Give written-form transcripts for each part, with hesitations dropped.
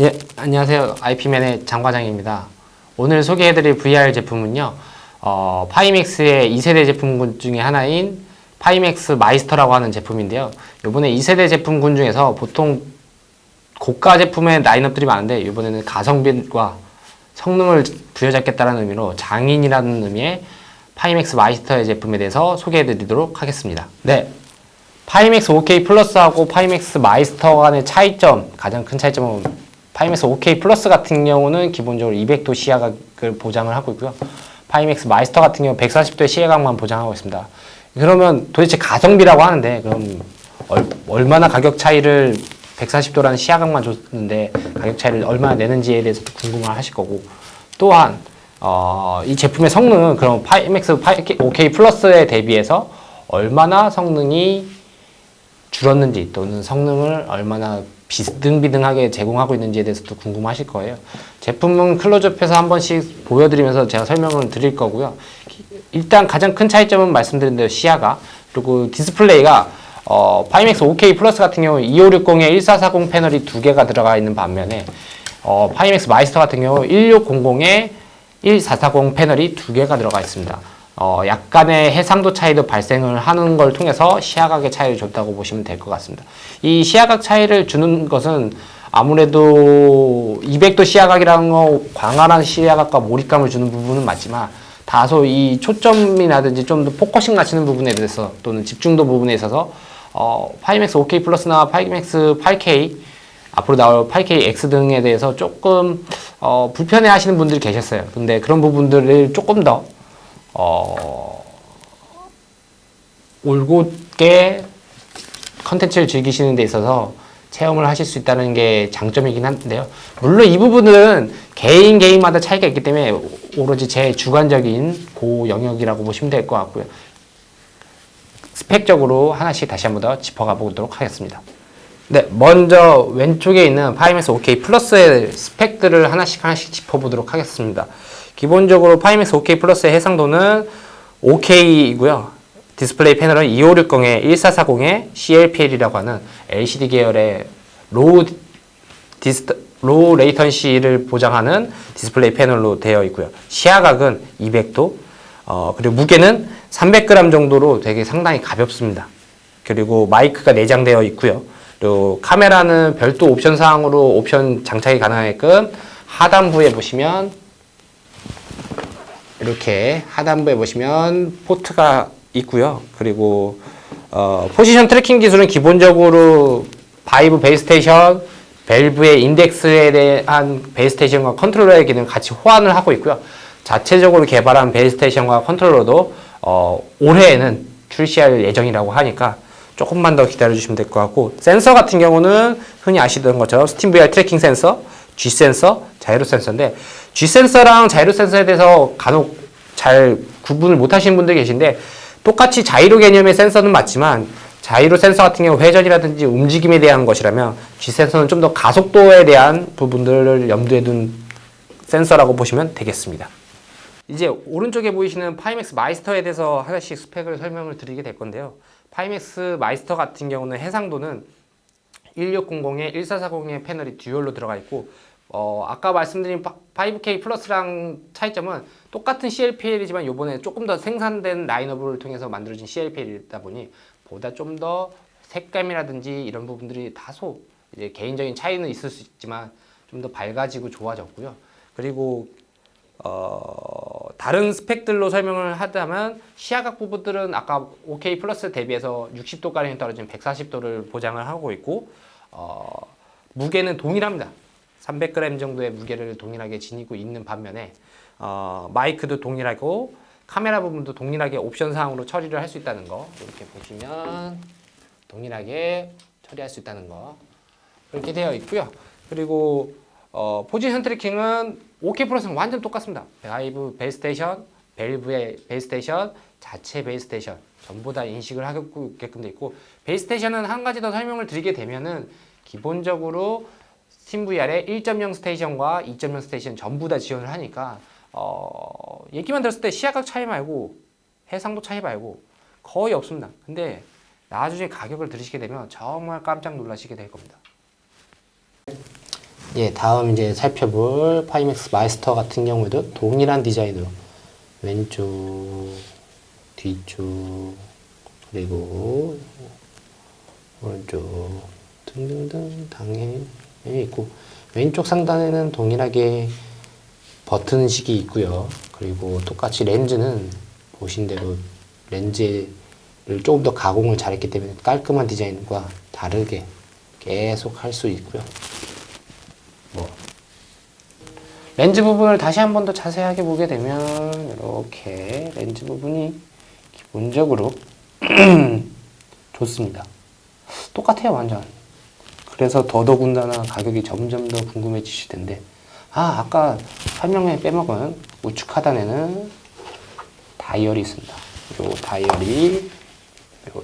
예, 안녕하세요. IP맨의 장과장입니다. 오늘 소개해드릴 VR 제품은요, 파이맥스의 2세대 제품군 중에 하나인 파이맥스 마이스터라고 하는 제품인데요. 이번에 2세대 제품군 중에서 보통 고가 제품의 라인업들이 많은데, 이번에는 가성비와 성능을 부여잡겠다는 의미로 장인이라는 의미의 파이맥스 마이스터의 제품에 대해서 소개해드리도록 하겠습니다. 네. 파이맥스 OK 플러스하고 파이맥스 마이스터 간의 차이점, 가장 큰 차이점은 파이맥스 OK 플러스 같은 경우는 기본적으로 200도 시야각을 보장을 하고 있고요. 파이맥스 마이스터 같은 경우 140도의 시야각만 보장하고 있습니다. 그러면 도대체 가성비라고 하는데, 그럼 얼마나 가격 차이를 140도라는 시야각만 줬는데 가격 차이를 얼마나 내는지에 대해서도 궁금해 하실 거고, 또한 이 제품의 성능은 그럼 파이맥스 OK 플러스에 대비해서 얼마나 성능이 줄었는지, 또는 성능을 얼마나 비등비등하게 제공하고 있는지에 대해서도 궁금하실 거예요. 제품은 클로즈업해서 한 번씩 보여드리면서 제가 설명을 드릴 거고요. 일단 가장 큰 차이점은 말씀드린 대로 시야가, 그리고 디스플레이가 파이맥스 OK 플러스 같은 경우 2560에 1440 패널이 2개가 들어가 있는 반면에 파이맥스 마이스터 같은 경우 1600에 1440 패널이 2개가 들어가 있습니다. 약간의 해상도 차이도 발생을 하는 걸 통해서 시야각의 차이를 줬다고 보시면 될 것 같습니다. 이 시야각 차이를 주는 것은 아무래도 200도 시야각이라는 거, 광활한 시야각과 몰입감을 주는 부분은 맞지만, 다소 이 초점이라든지 좀 더 포커싱 맞추는 부분에 대해서, 또는 집중도 부분에 있어서 파이맥스 OK 플러스나 파이맥스 8K, 앞으로 나올 8KX 등에 대해서 조금 불편해 하시는 분들이 계셨어요. 근데 그런 부분들을 조금 더 올곧게 컨텐츠를 즐기시는 데 있어서 체험을 하실 수 있다는 게 장점이긴 한데요. 물론 이 부분은 개인마다 차이가 있기 때문에 오로지 제 주관적인 그 영역이라고 보시면 될 것 같고요. 스펙적으로 하나씩 다시 한번 더 짚어가 보도록 하겠습니다. 네, 먼저 왼쪽에 있는 파이맥스 OK 플러스의 스펙들을 하나씩 짚어보도록 하겠습니다. 기본적으로 파이맥스 OK 플러스의 해상도는 5K이고요. 디스플레이 패널은 2560에 1440에 CLPL이라고 하는 LCD 계열의 로우 레이턴시를 보장하는 디스플레이 패널로 되어 있고요. 시야각은 200도, 그리고 무게는 300g 정도로 되게 상당히 가볍습니다. 그리고 마이크가 내장되어 있고요. 그리고 카메라는 별도 옵션 사항으로 옵션 장착이 가능하게끔 하단부에 보시면, 이렇게 하단부에 보시면 포트가 있고요. 그리고 포지션 트래킹 기술은 기본적으로 바이브 베이스테이션, 밸브의 인덱스에 대한 베이스테이션과 컨트롤러의 기능을 같이 호환을 하고 있고요. 자체적으로 개발한 베이스테이션과 컨트롤러도 올해에는 출시할 예정이라고 하니까 조금만 더 기다려주시면 될 것 같고, 센서 같은 경우는 흔히 아시던 것처럼 스팀VR 트래킹 센서, G센서, 자이로 센서인데, G센서랑 자이로 센서에 대해서 간혹 잘 구분을 못 하시는 분들이 계신데, 똑같이 자이로 개념의 센서는 맞지만 자이로 센서 같은 경우 회전이라든지 움직임에 대한 것이라면 G센서는 좀 더 가속도에 대한 부분들을 염두에 둔 센서라고 보시면 되겠습니다. 이제 오른쪽에 보이시는 파이맥스 마이스터에 대해서 하나씩 스펙을 설명을 드리게 될 건데요. 파이맥스 마이스터 같은 경우는 해상도는 1600에 1440의 패널이 듀얼로 들어가 있고, 아까 말씀드린 5K 플러스랑 차이점은 똑같은 CLPL이지만 요번에 조금 더 생산된 라인업을 통해서 만들어진 CLPL이다 보니 보다 좀 더 색감이라든지 이런 부분들이 다소 이제 개인적인 차이는 있을 수 있지만 좀 더 밝아지고 좋아졌고요. 그리고 다른 스펙들로 설명을 하자면 시야각 부분들은 아까 OK 플러스 대비해서 60도가량 떨어진 140도를 보장을 하고 있고, 무게는 동일합니다. 300g 정도의 무게를 동일하게 지니고 있는 반면에 마이크도 동일하고 카메라 부분도 동일하게 옵션 사항으로 처리를 할 수 있다는 거, 이렇게 보시면 동일하게 처리할 수 있다는 거 그렇게 되어 있고요. 그리고 포지션 트래킹은 OK 플러스는 완전 똑같습니다. 바이브 베이스테이션, 밸브의 베이스테이션, 자체 베이스테이션 전부 다 인식을 하게끔 되어 있고, 베이스테이션은 한 가지 더 설명을 드리게 되면은 기본적으로 스팀VR의 1.0 스테이션과 2.0 스테이션 전부 다 지원을 하니까 얘기만 들었을 때 시야각 차이 말고 해상도 차이 말고 거의 없습니다. 근데 나중에 가격을 들으시게 되면 정말 깜짝 놀라시게 될 겁니다. 예, 다음 이제 살펴볼 파이맥스 마이스터 같은 경우에도 동일한 디자인으로 왼쪽, 뒤쪽, 그리고 오른쪽 등등등 당연히 있고, 왼쪽 상단에는 동일하게 버튼식이 있고요. 그리고 똑같이 렌즈는 보신 대로 렌즈를 조금 더 가공을 잘했기 때문에 깔끔한 디자인과 다르게 계속 할 수 있고요. 렌즈 부분을 다시 한 번 더 자세하게 보게 되면 이렇게 렌즈 부분이 기본적으로 좋습니다. 똑같아요, 완전. 그래서 더더군다나 가격이 점점 더 궁금해지실 텐데, 아까 설명에 빼먹은 우측 하단에는 다이얼이 있습니다. 요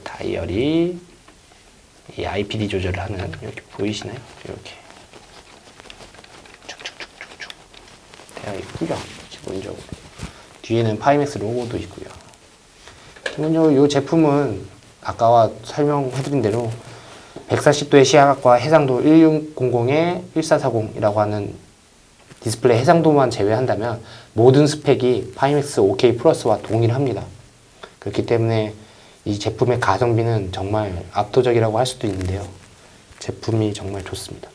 다이얼이 이 IPD 조절을 하는, 이렇게 보이시나요? 이렇게 쭉쭉쭉쭉쭉 되어 있고요. 기본적으로 뒤에는 파이맥스 로고도 있고요. 기본적으로 이 제품은 아까 설명해드린 대로 140도의 시야각과 해상도 1600에 1440이라고 하는 디스플레이 해상도만 제외한다면 모든 스펙이 파이맥스 5K 플러스와 동일합니다. 그렇기 때문에 이 제품의 가성비는 정말 압도적이라고 할 수도 있는데요. 제품이 정말 좋습니다.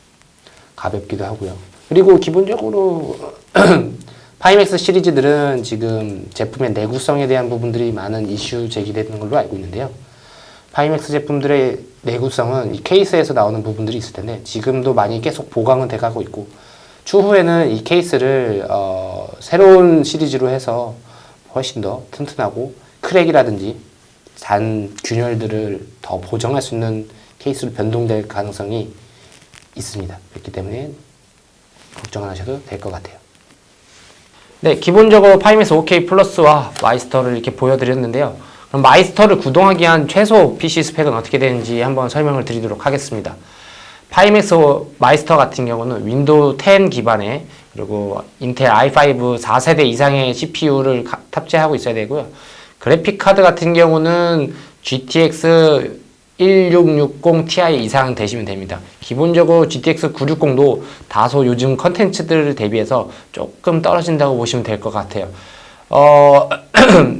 가볍기도 하고요. 그리고 기본적으로 파이맥스 시리즈들은 지금 제품의 내구성에 대한 부분들이 많은 이슈 제기되는 걸로 알고 있는데요. 파이맥스 제품들의 내구성은 이 케이스에서 나오는 부분들이 있을 텐데 지금도 많이 계속 보강은 돼가고 있고, 추후에는 이 케이스를 새로운 시리즈로 해서 훨씬 더 튼튼하고 크랙이라든지 잔 균열들을 더 보정할 수 있는 케이스로 변동될 가능성이 있습니다. 그렇기 때문에 걱정 안 하셔도 될 것 같아요. 네, 기본적으로 파이맥스 5K 플러스와 마이스터를 이렇게 보여드렸는데요. 그럼 마이스터를 구동하기 위한 최소 PC 스펙은 어떻게 되는지 한번 설명을 드리도록 하겠습니다. 파이맥스 마이스터 같은 경우는 윈도우 10 기반의, 그리고 인텔 i5 4세대 이상의 CPU를 탑재하고 있어야 되고요. 그래픽 카드 같은 경우는 GTX 1660 Ti 이상 되시면 됩니다. 기본적으로 GTX 960도 다소 요즘 컨텐츠들을 대비해서 조금 떨어진다고 보시면 될 것 같아요.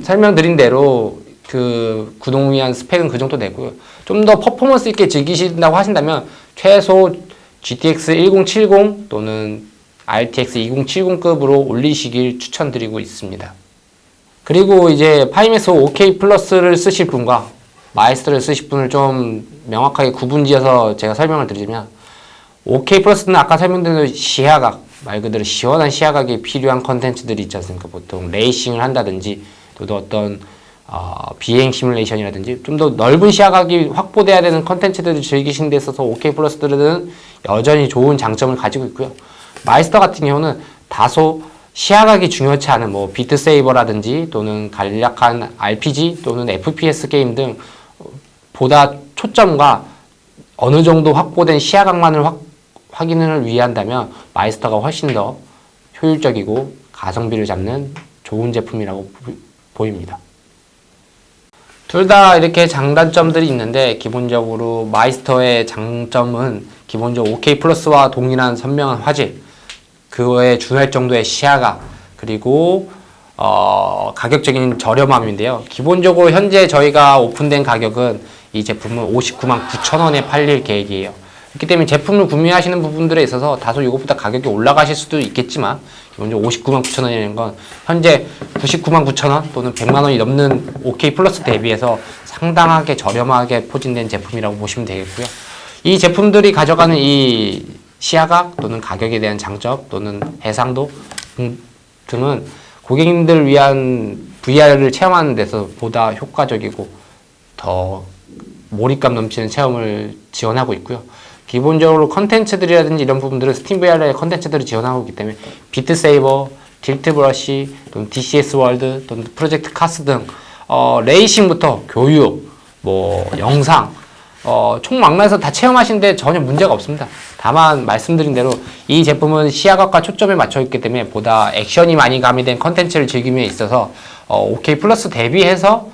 설명드린 대로 그 구동 위한 스펙은 그 정도 되고요. 좀 더 퍼포먼스 있게 즐기신다고 하신다면 최소 GTX 1070 또는 RTX 2070급으로 올리시길 추천드리고 있습니다. 그리고 이제 파이맥스 5K 플러스를 쓰실 분과 마이스터를 쓰실 분을 좀 명확하게 구분지어서 제가 설명을 드리자면, 5K 플러스는 아까 설명드린 대로 시야각, 말 그대로 시원한 시야각이 필요한 컨텐츠들이 있지 않습니까? 보통 레이싱을 한다든지 또 어떤 비행 시뮬레이션이라든지 좀 더 넓은 시야각이 확보돼야 되는 컨텐츠들을 즐기시는 데 있어서 5K 플러스들은 여전히 좋은 장점을 가지고 있고요. 마이스터 같은 경우는 다소 시야각이 중요치 않은 비트 세이버라든지 또는 간략한 RPG 또는 FPS 게임 등 보다 초점과 어느 정도 확보된 시야각만을 확인을 위한다면 마이스터가 훨씬 더 효율적이고 가성비를 잡는 좋은 제품이라고 보입니다. 둘 다 이렇게 장단점들이 있는데, 기본적으로 마이스터의 장점은 기본적으로 5K 플러스와 동일한 선명한 화질, 그거에 준할 정도의 시야각, 그리고 가격적인 저렴함인데요. 기본적으로 현재 저희가 오픈된 가격은 이 제품은 59만 9천 원에 팔릴 계획이에요. 그렇기 때문에 제품을 구매하시는 부분들에 있어서 다소 이것보다 가격이 올라가실 수도 있겠지만, 기본적으로 59만 9천 원이라는 건 현재 99만 9천 원 또는 100만 원이 넘는 OK 플러스 대비해서 상당하게 저렴하게 포진된 제품이라고 보시면 되겠고요. 이 제품들이 가져가는 이 시야각 또는 가격에 대한 장점 또는 해상도 등은 고객님들 위한 VR을 체험하는 데서 보다 효과적이고 더 몰입감 넘치는 체험을 지원하고 있고요. 기본적으로 컨텐츠들이라든지 이런 부분들은 스팀 VR의 컨텐츠들을 지원하고 있기 때문에 비트세이버, 틸트 브러쉬, 또는 DCS 월드, 또는 프로젝트 카스 등 레이싱부터 교육, 영상, 총망라해서 다 체험하시는데 전혀 문제가 없습니다. 다만 말씀드린 대로 이 제품은 시야각과 초점에 맞춰 있기 때문에 보다 액션이 많이 가미된 컨텐츠를 즐김에 있어서 OK 플러스 대비해서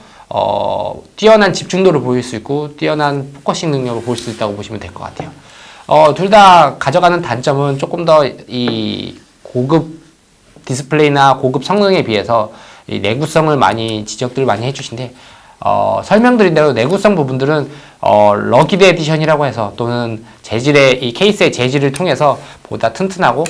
뛰어난 집중도를 보일 수 있고 뛰어난 포커싱 능력을 볼 수 있다고 보시면 될 것 같아요. 둘 다 가져가는 단점은 조금 더 이 고급 디스플레이나 고급 성능에 비해서 이 내구성을 많이 지적들을 많이 해주신데, 설명드린 대로 내구성 부분들은 러기드 에디션이라고 해서 또는 재질의 이 케이스의 재질을 통해서 보다 튼튼하고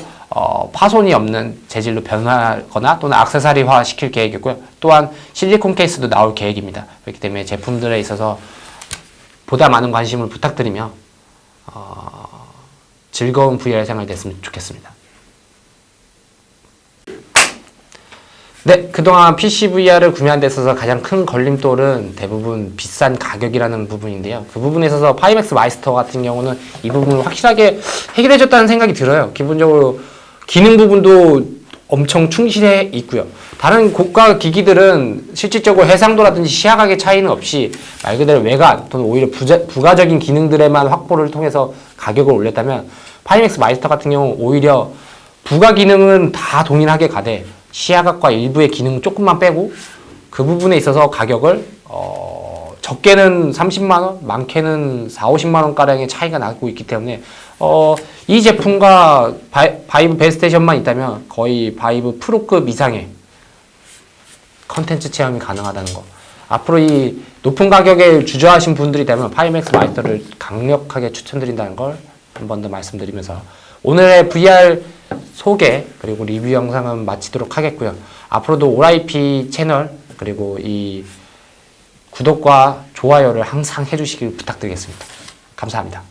파손이 없는 재질로 변화하거나 또는 액세서리화 시킬 계획이고요. 또한 실리콘 케이스도 나올 계획입니다. 그렇기 때문에 제품들에 있어서 보다 많은 관심을 부탁드리며 즐거운 VR 생활 됐으면 좋겠습니다. 네, 그동안 PC VR을 구매하는 데 있어서 가장 큰 걸림돌은 대부분 비싼 가격이라는 부분인데요. 그 부분에 있어서 파이맥스 마이스터 같은 경우는 이 부분을 확실하게 해결해줬다는 생각이 들어요. 기본적으로 기능 부분도 엄청 충실해 있고요. 다른 고가 기기들은 실질적으로 해상도라든지 시야각의 차이는 없이 말 그대로 외관 또는 오히려 부가적인 기능들에만 확보를 통해서 가격을 올렸다면, 파이맥스 마이스터 같은 경우 오히려 부가 기능은 다 동일하게 가되 시야각과 일부의 기능 조금만 빼고 그 부분에 있어서 가격을 적게는 30만원, 많게는 4, 50만원 가량의 차이가 나고 있기 때문에 이 제품과 바이브 베스테이션만 있다면 거의 바이브 프로급 이상의 컨텐츠 체험이 가능하다는 거. 앞으로 이 높은 가격에 주저하신 분들이 되면 파이맥스 마이스터를 강력하게 추천드린다는 걸 한 번 더 말씀드리면서 오늘의 VR 소개 그리고 리뷰 영상은 마치도록 하겠고요. 앞으로도 OIP 채널 그리고 이 구독과 좋아요를 항상 해주시길 부탁드리겠습니다. 감사합니다.